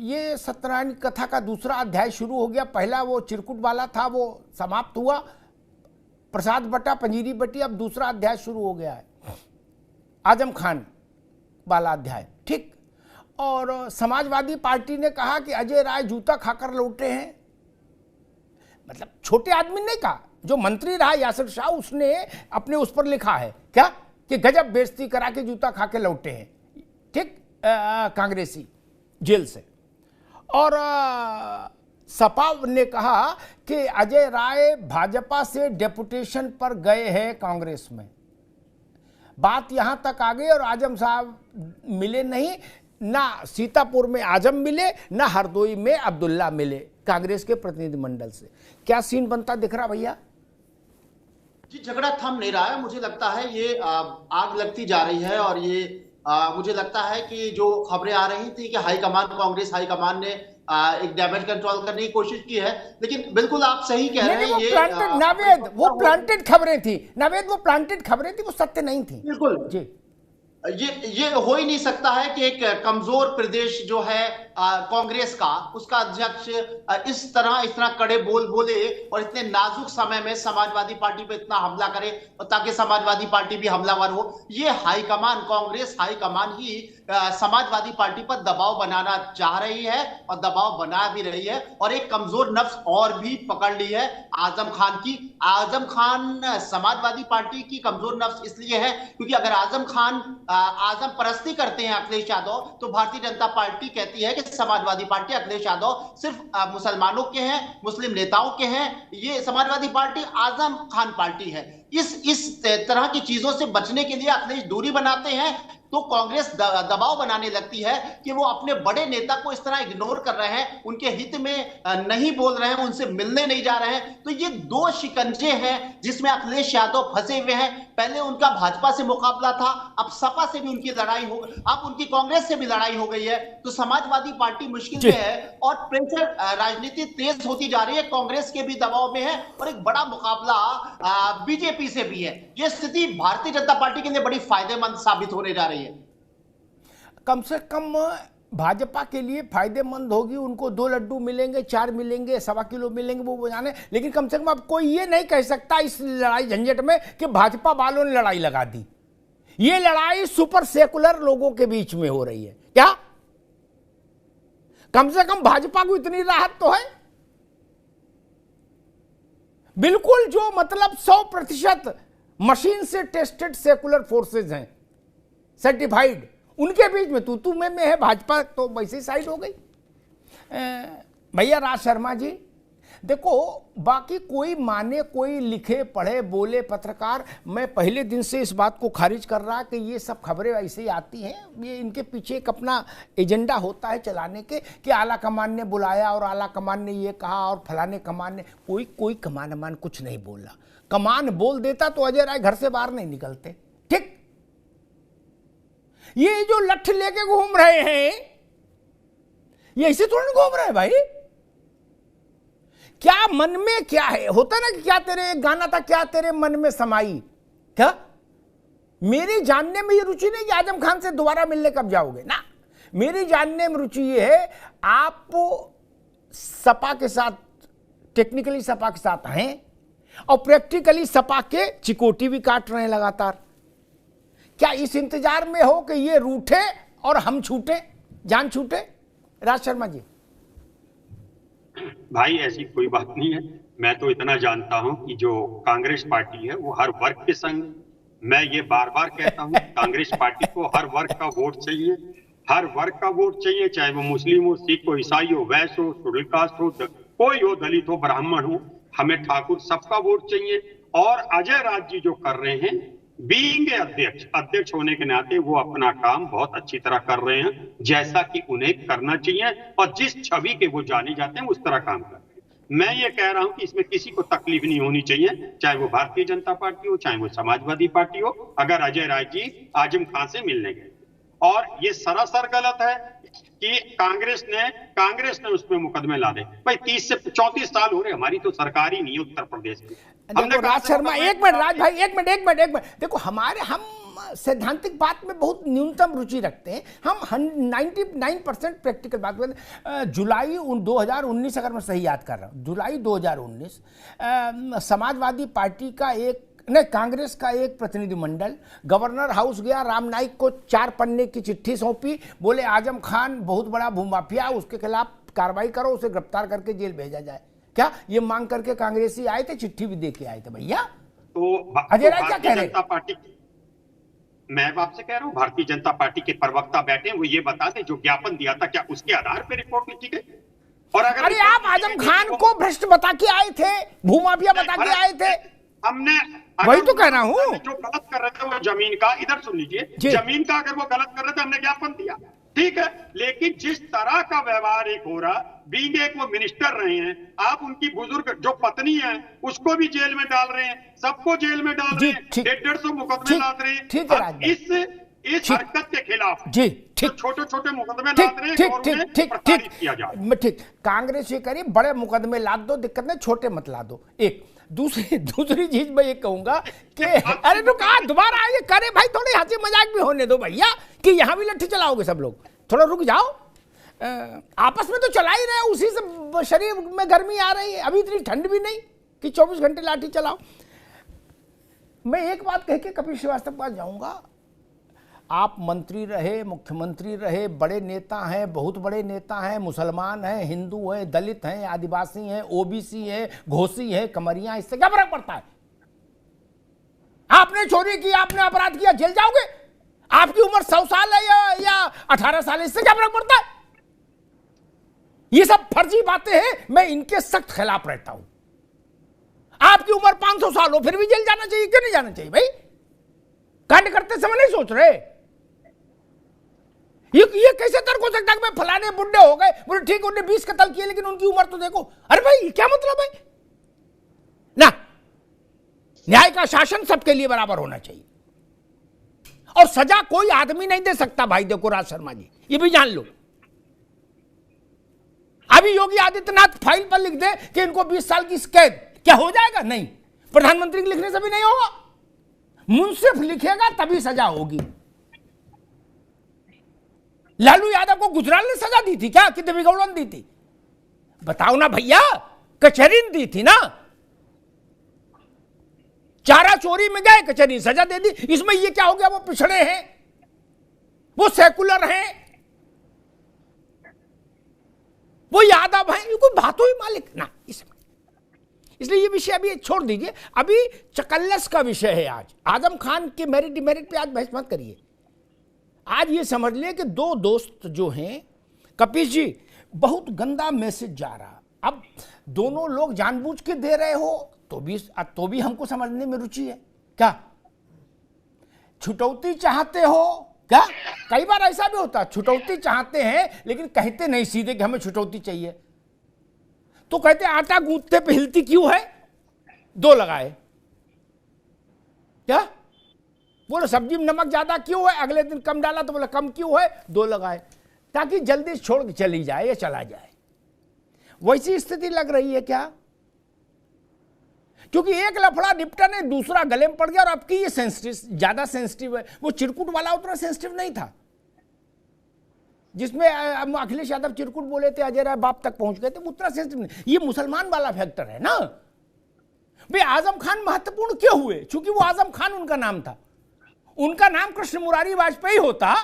ये सत्यनारायण कथा का दूसरा अध्याय शुरू हो गया। पहला वो चिरकुट वाला था, वो समाप्त हुआ, प्रसाद बटा पंजीरी बटी, अब दूसरा अध्याय शुरू हो गया है, आजम खान वाला अध्याय। ठीक। और समाजवादी पार्टी ने कहा कि अजय राय जूता खाकर लौटे हैं। मतलब छोटे आदमी ने कहा, जो मंत्री रहा यासिर शाह, उसने अपने उस पर लिखा है क्या कि गजब बेइज्जती करा के जूता खा के लौटे हैं। ठीक। कांग्रेसी जेल से। और सपा ने कहा कि अजय राय भाजपा से डेपुटेशन पर गए हैं कांग्रेस में। बात यहां तक आ गई और आजम साहब मिले नहीं, ना सीतापुर में आजम मिले, ना हरदोई में अब्दुल्ला मिले कांग्रेस के प्रतिनिधिमंडल से। क्या सीन बनता दिख रहा भैया? जी, झगड़ा थम नहीं रहा है। मुझे लगता है ये आग लगती जा रही है। और ये मुझे लगता है कि जो खबरें आ रही थी कि हाईकमान, कांग्रेस हाईकमान ने एक डैमेज कंट्रोल करने की कोशिश की है, लेकिन बिल्कुल आप सही कह रहे हैं। वो प्लांटेड खबरें थी नावेद, वो प्लांटेड खबरें थी, वो सत्य नहीं थी। बिल्कुल जी। ये हो ही नहीं सकता है कि एक कमजोर प्रदेश जो है कांग्रेस का, उसका अध्यक्ष इस तरह कड़े बोल बोले और इतने नाजुक समय में समाजवादी पार्टी पे इतना हमला करे, और ताकि समाजवादी पार्टी भी हमलावर हो। ये हाईकमान, कांग्रेस हाईकमान ही समाजवादी पार्टी पर दबाव बनाना चाह रही है और दबाव बना भी रही है। और एक कमजोर नफ्स और भी पकड़ ली है आजम खान की। आजम खान समाजवादी पार्टी की कमजोर नफ्स इसलिए है क्योंकि अगर आजम खान आजम परस्ती करते हैं अखिलेश यादव, तो भारतीय जनता पार्टी कहती है कि समाजवादी पार्टी अखिलेश यादव सिर्फ मुसलमानों के हैं, मुस्लिम नेताओं के हैं। ये समाजवादी पार्टी आजम खान पार्टी है। इस तरह की चीजों से बचने के लिए अखिलेश दूरी बनाते हैं, तो कांग्रेस दबाव बनाने लगती है कि वो अपने बड़े नेता को इस तरह इग्नोर कर रहे हैं, उनके हित में नहीं बोल रहे हैं, उनसे मिलने नहीं जा रहे हैं। तो ये दो शिकंजे हैं जिसमें अखिलेश यादव फंसे हुए हैं। पहले उनका भाजपा से मुकाबला था, अब सपा से भी उनकी लड़ाई हो, अब उनकी कांग्रेस से भी लड़ाई हो गई है। तो समाजवादी पार्टी मुश्किल में है और प्रेशर, राजनीति तेज होती जा रही है, कांग्रेस के भी दबाव में है और एक बड़ा मुकाबला बीजेपी से भी है। यह स्थिति भारतीय जनता पार्टी के लिए बड़ी फायदेमंद साबित होने जा रही है। कम से कम भाजपा के लिए फायदेमंद होगी। उनको 2 लड्डू मिलेंगे, 4 मिलेंगे, 1.25 किलो मिलेंगे, वो जाने। लेकिन कम से कम अब कोई ये नहीं कह सकता इस लड़ाई झंझट में कि भाजपा वालों ने लड़ाई लगा दी। ये लड़ाई सुपर सेकुलर लोगों के बीच में हो रही है। क्या कम से कम भाजपा को इतनी राहत तो है? बिल्कुल, जो मतलब 100% मशीन से टेस्टेड सेकुलर फोर्सेज हैं, सर्टिफाइड, उनके बीच में तू में है भाजपा, तो वैसे साइड हो गई। भैया राज शर्मा जी, देखो, बाकी कोई माने, कोई लिखे पढ़े बोले पत्रकार, मैं पहले दिन से इस बात को खारिज कर रहा कि ये सब खबरें ऐसे ही आती हैं। ये इनके पीछे एक अपना एजेंडा होता है चलाने के, कि आला कमान ने बुलाया और आला कमान ने ये कहा और फलाने कमान ने। कोई कमान अमान कुछ नहीं बोला। कमान बोल देता तो अजय राय घर से बाहर नहीं निकलते। ठीक। ये जो लठ लेके घूम रहे हैं, ये ऐसे थोड़ा ना घूम रहे हैं भाई। क्या मन में क्या है? होता ना कि क्या तेरे, गाना था, क्या तेरे मन में समाई। क्या मेरी जानने में ये रुचि नहीं कि आजम खान से दोबारा मिलने कब जाओगे ना। मेरी जानने में रुचि ये है, आप सपा के साथ, टेक्निकली सपा के साथ हैं और प्रैक्टिकली सपा के चिकोटी भी काट रहे हैं लगातार। क्या इस इंतजार में हो कि ये रूठे और हम छूटे, जान छूटे? राज शर्मा जी। भाई ऐसी कोई बात नहीं है। मैं तो इतना जानता हूं कि जो कांग्रेस पार्टी है वो हर वर्ग के संग, मैं ये बार बार कहता हूं, कांग्रेस पार्टी को हर वर्ग का वोट चाहिए, हर वर्ग का वोट चाहिए, चाहे वो मुस्लिम हो, सिख हो, ईसाई हो, वैश्य हो, शेड्यूल कास्ट हो, कोई हो, दलित हो, ब्राह्मण हो, हमें ठाकुर सबका वोट चाहिए। और अजय राज जी जो कर रहे हैं, बीइंग अध्यक्ष होने के नाते वो अपना काम बहुत अच्छी तरह कर रहे हैं, जैसा कि उन्हें करना चाहिए और जिस छवि के वो जाने जाते हैं उस तरह काम कर रहे हैं। मैं ये कह रहा हूं कि इसमें किसी को तकलीफ नहीं होनी चाहिए, चाहे वो भारतीय जनता पार्टी हो, चाहे वो समाजवादी पार्टी हो, अगर अजय राय जी आजम खान से मिलने गए। और ये सरासर गलत है कि कांग्रेस ने उस पर मुकदमे ला दे। भाई 30 से 34 साल हो रहे, हमारी तो सरकार ही नहीं है उत्तर प्रदेश की। देखो राज शर्मा, एक मिनट राज भाई, एक मिनट। देखो हम सैद्धांतिक बात में बहुत न्यूनतम रुचि रखते हैं। हम 99% प्रैक्टिकल बात करते। जुलाई 2019, अगर मैं सही याद कर रहा हूँ, जुलाई 2019 समाजवादी पार्टी का कांग्रेस का एक प्रतिनिधिमंडल गवर्नर हाउस गया, राम नाईक को 4 पन्ने की चिट्ठी सौंपी, बोले आजम खान बहुत बड़ा भूमाफिया, उसके खिलाफ कार्रवाई करो, उसे गिरफ्तार करके जेल भेजा जाए। क्या ये मांग करके कांग्रेसी आए थे, चिट्ठी भी दे के आए थे भैया। तो अजय राय क्या कह रहे हैं? पार्टी, मैं आपसे कह रहा हूँ, भारतीय जनता पार्टी के प्रवक्ता बैठे, वो ये बता दें जो ज्ञापन दिया था क्या उसके आधार पर रिपोर्ट लिखी गई? और अगर अरे आप आजम खान को भ्रष्ट बता के आए थे, भूमाफिया बता के आए थे, हमने वही तो कह रहा हूँ। जो गलत कर रहे थे वो जमीन का, इधर सुन लीजिए, जमीन का अगर वो गलत कर रहे थे हमने ज्ञापन दिया, ठीक है, लेकिन जिस तरह का व्यवहार एक हो रहा, बीइंग एक वो मिनिस्टर रहे हैं, आप उनकी बुजुर्ग जो पत्नी है उसको भी जेल में डाल रहे हैं, सबको जेल में डाल रहे हैं, 150 मुकदमे लाद रहे हैं। इस हरकत के खिलाफ जी ठीक, छोटे छोटे मुकदमे लाद रहे हैं। ठीक, कांग्रेस ये करी बड़े मुकदमे लाद दो, दिक्कत नहीं, छोटे मत ला दो। एक दूसरी चीज मैं ये कहूंगा कि अरे रुक, दोबारा ये करे भाई, थोड़ी हंसी मजाक भी होने दो भैया, कि यहां भी लट्ठी चलाओगे सब लोग, थोड़ा रुक जाओ। आपस में तो चला ही रहे, उसी से शरीर में गर्मी आ रही है, अभी इतनी ठंड भी नहीं कि 24 घंटे लाठी चलाओ। मैं एक बात कह के कपिल श्रीवास्तव के पास जाऊंगा। आप मंत्री रहे, मुख्यमंत्री रहे, बड़े नेता हैं, बहुत बड़े नेता हैं, मुसलमान हैं, हिंदू हैं, दलित हैं, आदिवासी हैं, ओबीसी हैं, घोसी हैं, कमरिया, इससे क्या फर्क पड़ता है? आपने चोरी की, आपने अपराध किया, जेल जाओगे। आपकी उम्र 100 साल है या 18 साल है, इससे क्या फर्क पड़ता है? ये सब फर्जी बातें हैं, मैं इनके सख्त खिलाफ रहता हूं। आपकी उम्र 500 साल हो फिर भी जेल जाना चाहिए, क्यों नहीं जाना चाहिए भाई? कांड करते समय नहीं सोच रहे। ये कैसे तर्क हो सकता है कि फलाने बुढ़े हो गए, बोले ठीक उन्होंने 20 कत्ल किए लेकिन उनकी उम्र तो देखो। अरे भाई क्या मतलब है ना? न्याय का शासन सबके लिए बराबर होना चाहिए, और सजा कोई आदमी नहीं दे सकता भाई। देखो राज शर्मा जी, ये भी जान लो। अभी योगी आदित्यनाथ फाइल पर लिख दे कि इनको 20 साल की कैद, क्या हो जाएगा? नहीं। प्रधानमंत्री के लिखने से भी नहीं होगा, मुंसिफ लिखेगा तभी सजा होगी। लालू यादव को गुजराल ने सजा दी थी क्या, कि देवेगौड़ा ने दी थी? बताओ ना भैया, कचहरी ने दी थी ना। चारा चोरी में गए, कचहरी सजा दे दी। इसमें ये क्या हो गया? वो पिछड़े हैं, वो सेकुलर हैं, वो यादव हैं, ये कोई बातों ही मालिक ना। इसलिए ये विषय अभी छोड़ दीजिए। अभी चकल्लस का विषय है आज। आजम खान के मेरिट डिमेरिट पे आज बहस मत करिए। आज ये समझ ले कि दो दोस्त जो हैं, कपिल जी, बहुत गंदा मैसेज जा रहा। अब दोनों लोग जानबूझ के दे रहे हो तो भी हमको समझने में रुचि है क्या? छुटौती चाहते हो क्या? कई बार ऐसा भी होता है, छुटौती चाहते हैं लेकिन कहते नहीं सीधे कि हमें छुटौती चाहिए, तो कहते आटा गूंथते पे हिलती क्यों है? 2 लगाए क्या? बोलो सब्जी में नमक ज्यादा क्यों है? अगले दिन कम डाला तो बोला कम क्यों है? 2 लगाए, ताकि जल्दी छोड़ के चली जाए या चला जाए। वैसी स्थिति लग रही है क्या? क्योंकि एक लफड़ा निपटा ने, दूसरा गले में पड़ गया, और अब की ये सेंसिटिव, ज्यादा सेंसिटिव है। वो चिरकुट वाला उतना सेंसिटिव नहीं था, जिसमें अखिलेश यादव चिरकुट बोले थे, अजय राय बाप तक पहुंच गए थे, उतना सेंसिटिव नहीं। ये मुसलमान वाला फैक्टर है ना भाई। आजम खान महत्वपूर्ण क्यों हुए? क्योंकि वो आजम खान उनका नाम था। उनका नाम कृष्ण मुरारी वाजपेयी होता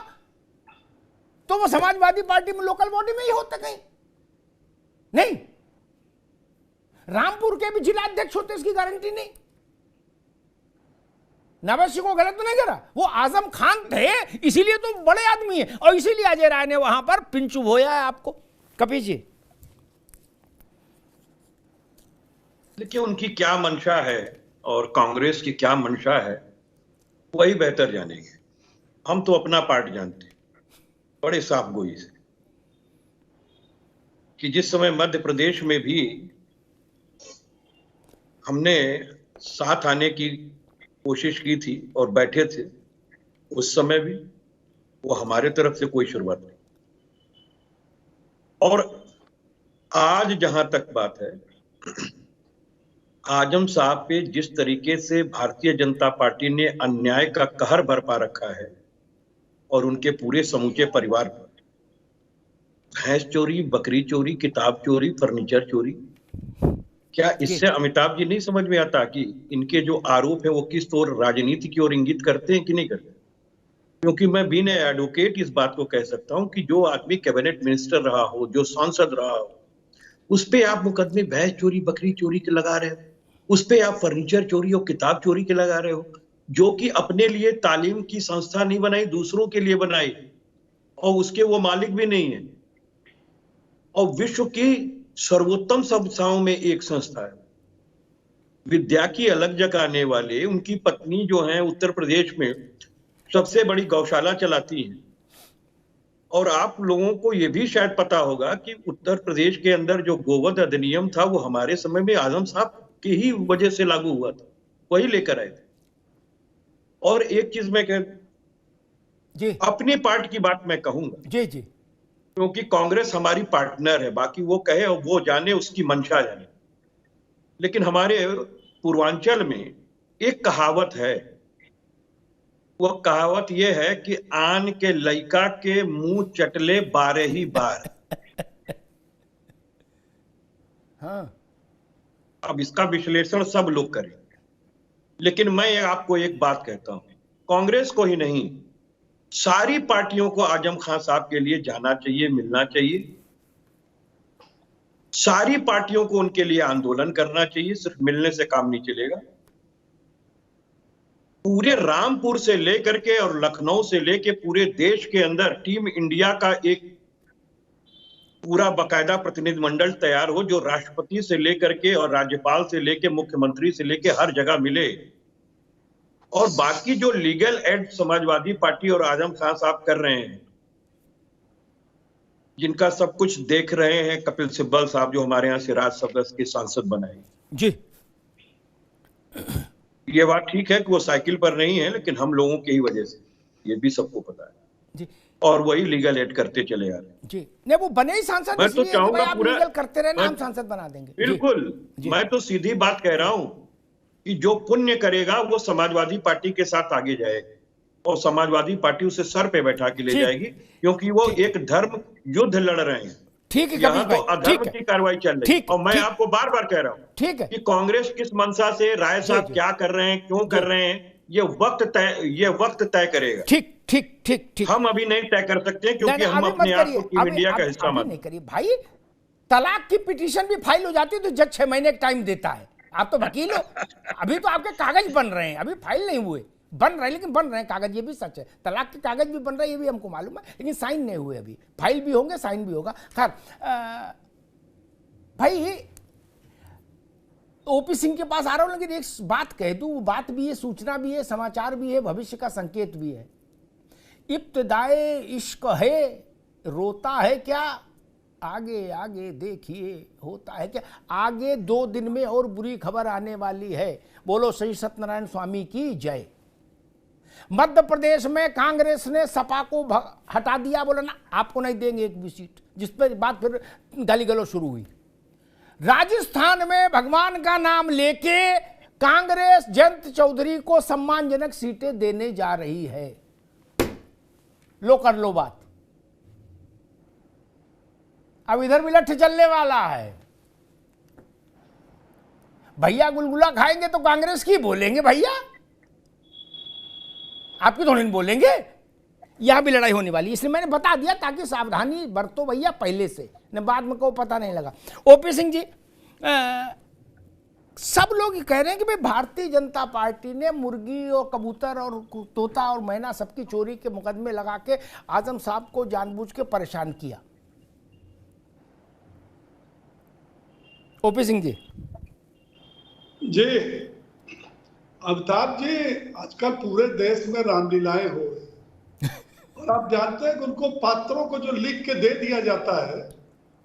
तो वो समाजवादी पार्टी में लोकल बॉडी में ही होता कहीं नहीं। रामपुर के भी जिला अध्यक्ष होते, इसकी गारंटी नहीं। नवसी को गलत तो नहीं करा, वो आजम खान थे, इसीलिए तो बड़े आदमी है, और इसीलिए अजय राय ने वहां पर पिंचू बोया है आपको। कपिल जी, देखिए उनकी क्या मंशा है और कांग्रेस की क्या मंशा है वही बेहतर जानेंगे। हम तो अपना पार्ट जानते हैं बड़े साफ गोई से, कि जिस समय मध्य प्रदेश में भी हमने साथ आने की कोशिश की थी और बैठे थे, उस समय भी वो हमारे तरफ से कोई शुरुआत नहीं। और आज जहां तक बात है, आजम साहब पे जिस तरीके से भारतीय जनता पार्टी ने अन्याय का कहर बरपा रखा है और उनके पूरे समूचे परिवार पर, भैंस चोरी, बकरी चोरी, किताब चोरी, फर्नीचर चोरी, क्या इससे अमिताभ जी नहीं समझ में आता कि इनके जो आरोप है वो किस ओर राजनीति की ओर इंगित करते हैं कि नहीं करते? क्योंकि मैं बीइंग एडवोकेट इस बात को कह सकता हूं कि जो आदमी कैबिनेट मिनिस्टर रहा हो, जो सांसद रहा हो, उस पे आप मुकदमे भैंस चोरी, बकरी चोरी के लगा रहे हो, उस पे आप फर्नीचर चोरी और किताब चोरी के लगा रहे हो, जो कि अपने लिए तालीम की संस्था नहीं बनाई, दूसरों के लिए बनाई, और उसके वो मालिक भी नहीं है, और विश्व की सर्वोत्तम संस्थाओं में एक संस्था है। विद्या की अलग जगाने वाले, उनकी पत्नी जो है उत्तर प्रदेश में सबसे बड़ी गौशाला चलाती हैं। और आप लोगों को यह भी शायद पता होगा कि उत्तर प्रदेश के अंदर जो गोवध अधिनियम था वो हमारे समय में आजम साहब की ही वजह से लागू हुआ था, वही लेकर आए थे। और एक चीज मैं जी अपनी पार्टी की बात मैं कहूंगा, जी जी, क्योंकि कांग्रेस हमारी पार्टनर है, बाकी वो कहे और वो जाने, उसकी मंशा जाने। लेकिन हमारे पूर्वांचल में एक कहावत है, वो कहावत ये है कि आन के लइका के मुंह चटले 12 ही बार। हाँ, अब इसका विश्लेषण सब लोग करें, लेकिन मैं आपको एक बात कहता हूं, कांग्रेस को ही नहीं, सारी पार्टियों को आजम खान साहब के लिए जाना चाहिए, मिलना चाहिए। सारी पार्टियों को उनके लिए आंदोलन करना चाहिए, सिर्फ मिलने से काम नहीं चलेगा। पूरे रामपुर से लेकर के और लखनऊ से लेकर पूरे देश के अंदर टीम इंडिया का एक पूरा बाकायदा प्रतिनिधि मंडल तैयार हो, जो राष्ट्रपति से लेकर के और राज्यपाल से लेकर मुख्यमंत्री से लेकर हर जगह मिले। और बाकी जो लीगल एड समाजवादी पार्टी और आजम खान साहब कर रहे हैं, जिनका सब कुछ देख रहे हैं, कपिल सिब्बल साहब जो हमारे यहाँ से राज्यसभा के सांसद बनाए जी, ये बात ठीक है कि वो साइकिल पर नहीं है, लेकिन हम लोगों की ही वजह से, ये भी सबको पता है जी, और वही लीगल एड करते चले आ रहे हैं। जी, नहीं वो बने ही सांसद, मैं तो इसलिए कि चाहूंगा भाई आप पूरा- लीगल करते रहे ना, मैं- हम सांसद बना देंगे। बिल्कुल, जी। मैं तो सीधी बात कह रहा हूं कि जो पुण्य करेगा वो समाजवादी पार्टी के साथ आगे जाएगा और समाजवादी पार्टी उसे सर पे बैठा के ले ठीक। जाएगी, क्योंकि वो ठीक। एक धर्म युद्ध लड़ रहे हैं। ठीक है यहाँ कपिल तो भाई, अधर्म ठीक की है, कार्रवाई चल रही है। ठीक, और मैं ठीक। आपको बार बार कह रहा हूँ ठीक है, कि कांग्रेस किस मंशा से, राय साहब जी। क्या कर रहे हैं, क्यों कर रहे हैं, ये वक्त तय करेगा। ठीक ठीक ठीक ठीक, हम अभी नहीं तय कर सकते क्योंकि नहीं, हम अभी अपने मत आप करिए, को टीम अभी- इंडिया का अभी- हिस्सा अभी मानते नहीं करिए भाई। तलाक की पिटीशन भी फाइल हो जाती है तो जज 6 महीने का टाइम देता है। आप तो वकील हो, अभी तो आपके कागज बन रहे हैं, अभी फाइल नहीं हुए, बन रहे हैं, लेकिन बन रहे हैं कागज, ये भी सच है। तलाक के कागज भी बन रहे हैं, ये भी हमको मालूम है, लेकिन साइन नहीं हुए अभी। फाइल भी होंगे, साइन भी होगा। खैर भाई ओपी सिंह के पास आ रहा हूं, लेकिन एक बात कह दूं, वो बात भी है, सूचना भी है, समाचार भी है, भविष्य का संकेत भी है। इब्तिदाए इश्क है, रोता है क्या, आगे आगे देखिए होता है क्या। आगे 2 दिन में और बुरी खबर आने वाली है। बोलो श्री सत्यनारायण स्वामी की जय। मध्य प्रदेश में कांग्रेस ने सपा को हटा दिया, बोला ना आपको नहीं देंगे एक भी सीट, जिस पर बात फिर गाली गलौज शुरू हुई। राजस्थान में भगवान का नाम लेके कांग्रेस जयंत चौधरी को सम्मानजनक सीटें देने जा रही है। लो कर लो बात। अब इधर भी लठ चलने वाला है। भैया गुलगुला खाएंगे तो कांग्रेस की बोलेंगे, भैया आपकी थोड़ी नहीं बोलेंगे। यहां भी लड़ाई होने वाली है, इसलिए मैंने बता दिया ताकि सावधानी बरतो भैया पहले से, न बाद में को पता नहीं लगा। ओपी सिंह जी, सब लोग कह रहे हैं कि भाई भारतीय जनता पार्टी ने मुर्गी और कबूतर और तोता और मैना सबकी चोरी के मुकदमे लगा के आजम साहब को जानबूझ के परेशान किया। ओपी सिंह जी। जी अमिताभ जी, आजकल पूरे देश में रामलीलाएं हो रही और आप जानते हैं कि उनको पात्रों को जो लिख के दे दिया जाता है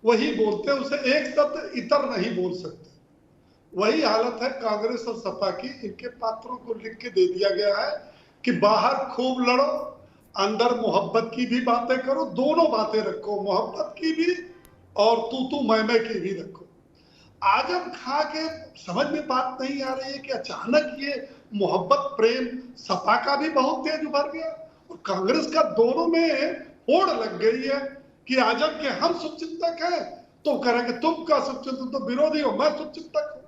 वही बोलते हैं, उसे एक शब्द इतर नहीं बोल सकते। वही हालत है कांग्रेस और सपा की। इनके पात्रों को लिख के दे दिया गया है कि बाहर खूब लड़ो, अंदर मोहब्बत की भी बातें करो, दोनों बातें रखो, मोहब्बत की भी और तू मैं की भी रखो। आजम खां के समझ में बात नहीं आ रही है कि अचानक ये मोहब्बत प्रेम सपा का भी बहुत तेज उभर गया और कांग्रेस का दोनों में होड़ लग गई है कि आजम के हम शुभचिंतक हैं, तो कह रहे कि तुम का शुभचिंतक, तो विरोधी हो, मैं शुभचिंतक हूं।